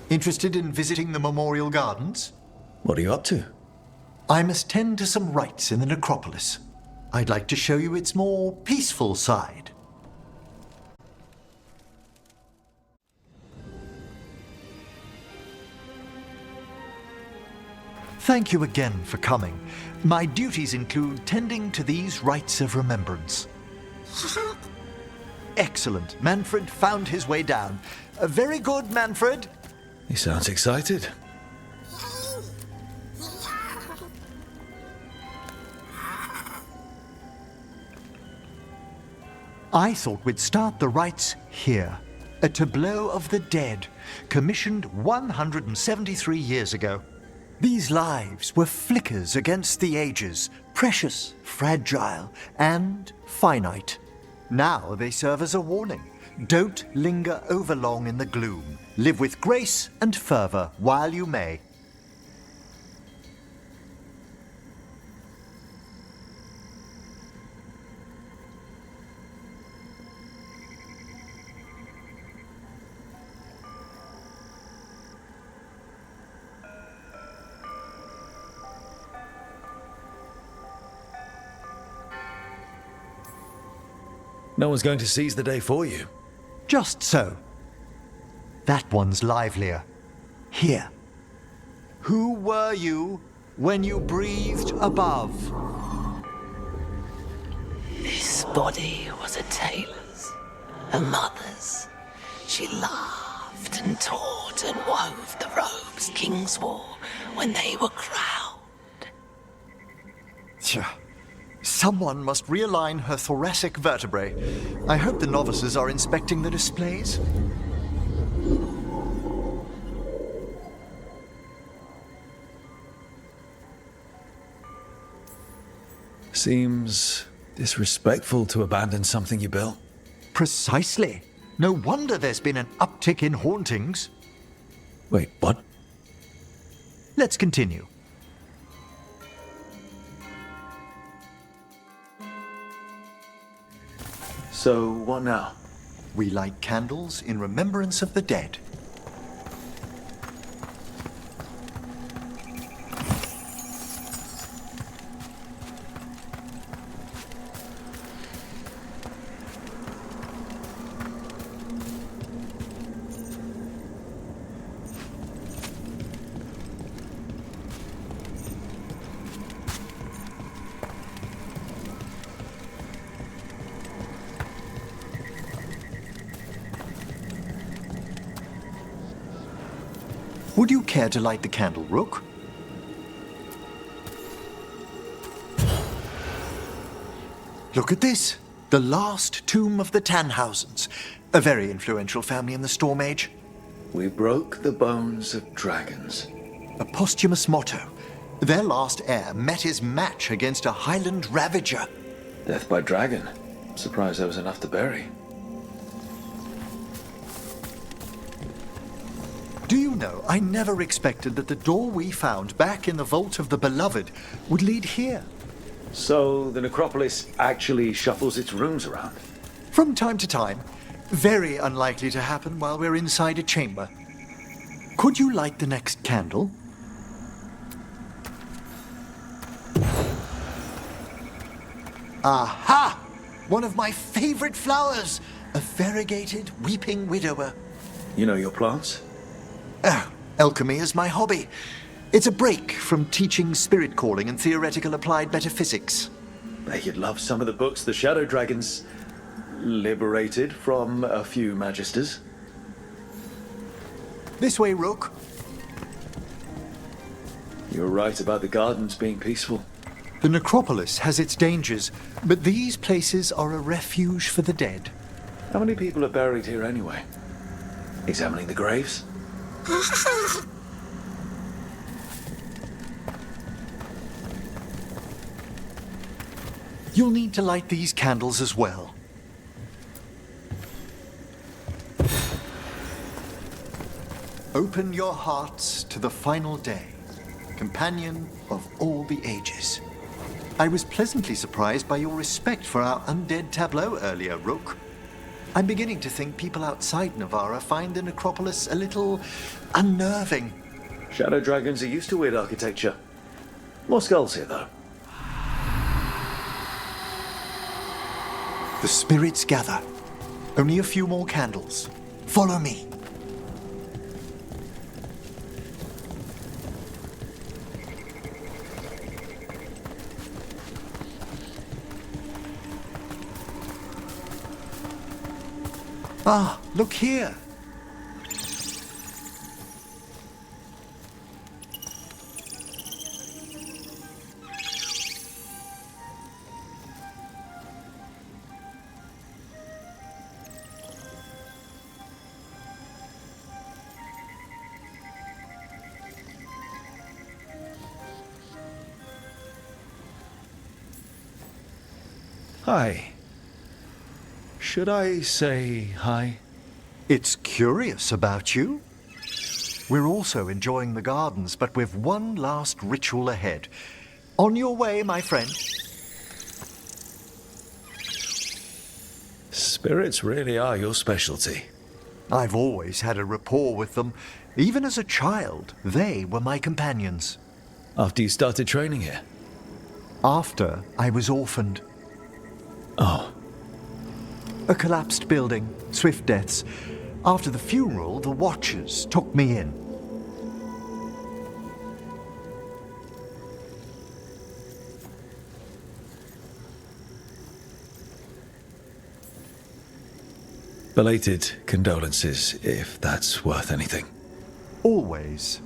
Interested in visiting the Memorial Gardens? What are you up to? I must tend to some rites in the necropolis. I'd like to show you its more peaceful side. Thank you again for coming. My duties include tending to these rites of remembrance. Excellent. Manfred found his way down. Very good, Manfred. He sounds excited. I thought we'd start the rites here. A tableau of the dead, commissioned 173 years ago. These lives were flickers against the ages, precious, fragile, and finite. Now they serve as a warning. Don't linger overlong in the gloom. Live with grace and fervor while you may. No one's going to seize the day for you. Just so. That one's livelier. Here. Who were you when you breathed above? This body was a tailor's, a mother's. She laughed and taught and wove the robes kings wore when they were crowned. Tja. Someone must realign her thoracic vertebrae. I hope the novices are inspecting the displays. Seems disrespectful to abandon something you built. Precisely. No wonder there's been an uptick in hauntings. Wait, what? Let's continue. So, what now? We light candles in remembrance of the dead. Would you care to light the candle, Rook? Look at this. The last tomb of the Tannhausens. A very influential family in the Storm Age. We broke the bones of dragons. A posthumous motto. Their last heir met his match against a Highland Ravager. Death by dragon. Surprised there was enough to bury. Do you know, I never expected that the door we found back in the Vault of the Beloved would lead here. So, the necropolis actually shuffles its rooms around? From time to time. Very unlikely to happen while we're inside a chamber. Could you light the next candle? Aha! One of my favorite flowers! A variegated weeping widower. You know your plants? Oh, alchemy is my hobby. It's a break from teaching spirit calling and theoretical applied metaphysics. Bet you'd love some of the books the Shadow Dragons liberated from a few magisters. This way, Rook. You're right about the gardens being peaceful. The necropolis has its dangers, but these places are a refuge for the dead. How many people are buried here anyway? Examining the graves? You'll need to light these candles as well. Open your hearts to the final day, companion of all the ages. I was pleasantly surprised by your respect for our undead tableau earlier, Rook. I'm beginning to think people outside Navarra find the necropolis a little unnerving. Shadow dragons are used to weird architecture. More skulls here, though. The spirits gather. Only a few more candles. Follow me. Ah, look here. Hi. Should I say hi? It's curious about you. We're also enjoying the gardens, but we've one last ritual ahead. On your way, my friend. Spirits really are your specialty. I've always had a rapport with them. Even as a child, they were my companions. After you started training here? After I was orphaned. Oh. A collapsed building, swift deaths. After the funeral, the Watchers took me in. Belated condolences, if that's worth anything. Always.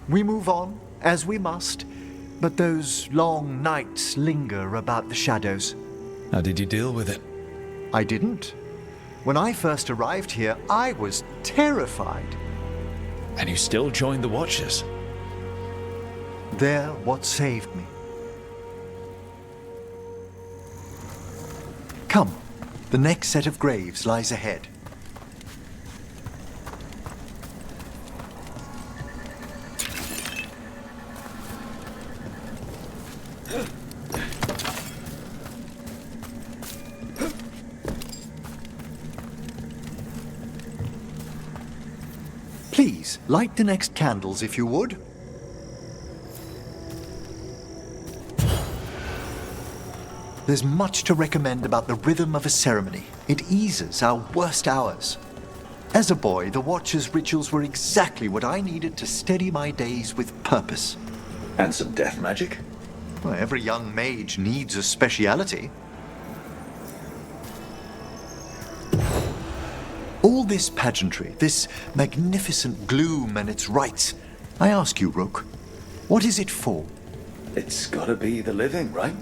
We move on, as we must, but those long nights linger about the shadows. How did you deal with it? I didn't. When I first arrived here, I was terrified. And you still joined the Watchers? They're what saved me. Come, the next set of graves lies ahead. Please, light the next candles if you would. There's much to recommend about the rhythm of a ceremony. It eases our worst hours. As a boy, the Watcher's rituals were exactly what I needed to steady my days with purpose. And some death magic? Well, every young mage needs a speciality. All this pageantry, this magnificent gloom and its rites. I ask you, Rook, what is it for? It's gotta be the living, right?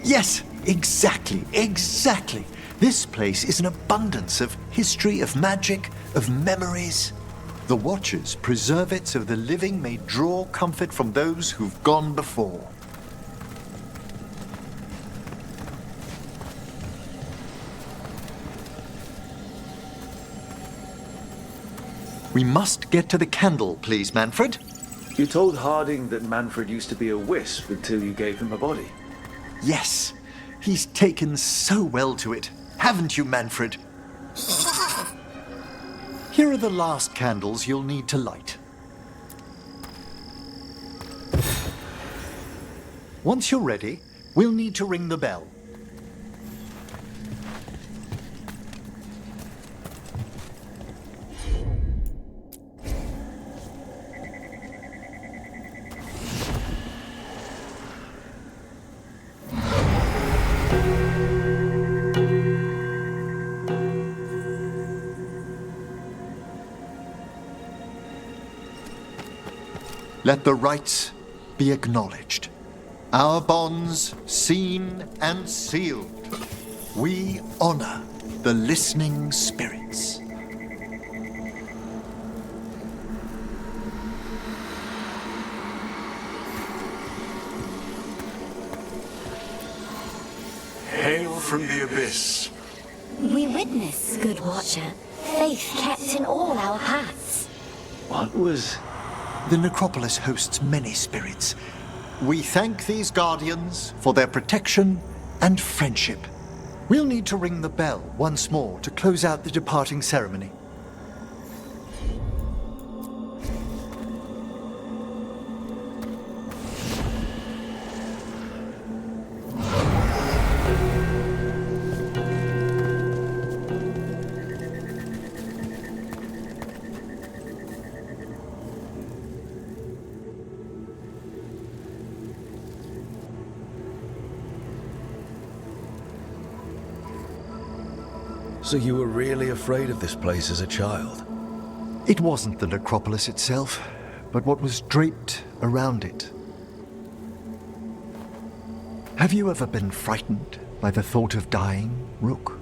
Yes, exactly. This place is an abundance of history, of magic, of memories. The Watchers preserve it so the living may draw comfort from those who've gone before. We must get to the candle, please, Manfred. You told Harding that Manfred used to be a wisp until you gave him a body. Yes, he's taken so well to it. Haven't you, Manfred? Here are the last candles you'll need to light. Once you're ready, we'll need to ring the bell. Let the rites be acknowledged. Our bonds seen and sealed. We honor the listening spirits. Hail from the abyss. We witness, good Watcher, faith kept in all our paths. What was... The necropolis hosts many spirits. We thank these guardians for their protection and friendship. We'll need to ring the bell once more to close out the departing ceremony. So you were really afraid of this place as a child? It wasn't the necropolis itself, but what was draped around it. Have you ever been frightened by the thought of dying, Rook?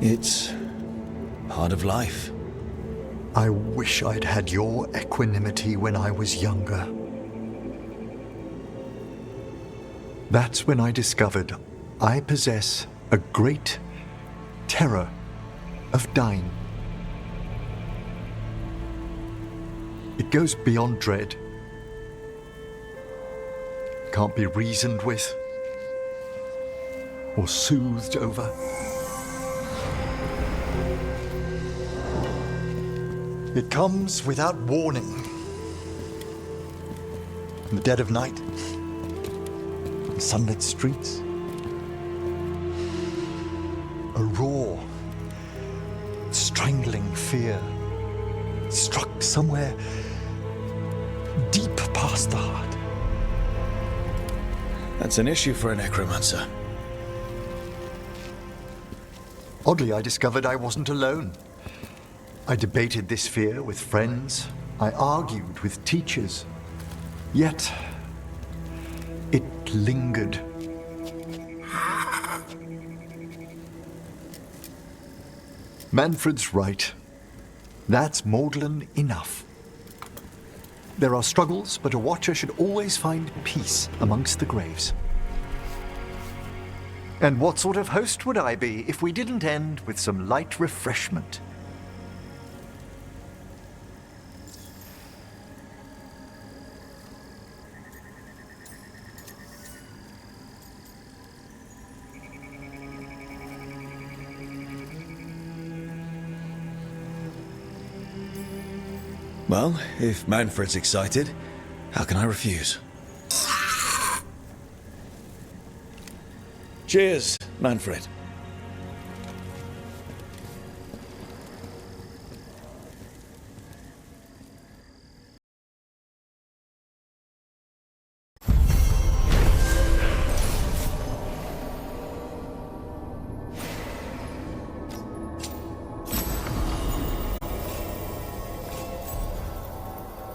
It's part of life. I wish I'd had your equanimity when I was younger. That's when I discovered I possess a great terror of dying. It goes beyond dread. Can't be reasoned with or soothed over. It comes without warning. In the dead of night, in sunlit streets, a raw, strangling fear struck somewhere deep past the heart. That's an issue for a necromancer. Oddly, I discovered I wasn't alone. I debated this fear with friends. I argued with teachers. Yet, it lingered. Manfred's right. That's maudlin enough. There are struggles, but a watcher should always find peace amongst the graves. And what sort of host would I be if we didn't end with some light refreshment? Well, if Manfred's excited, how can I refuse? Cheers, Manfred.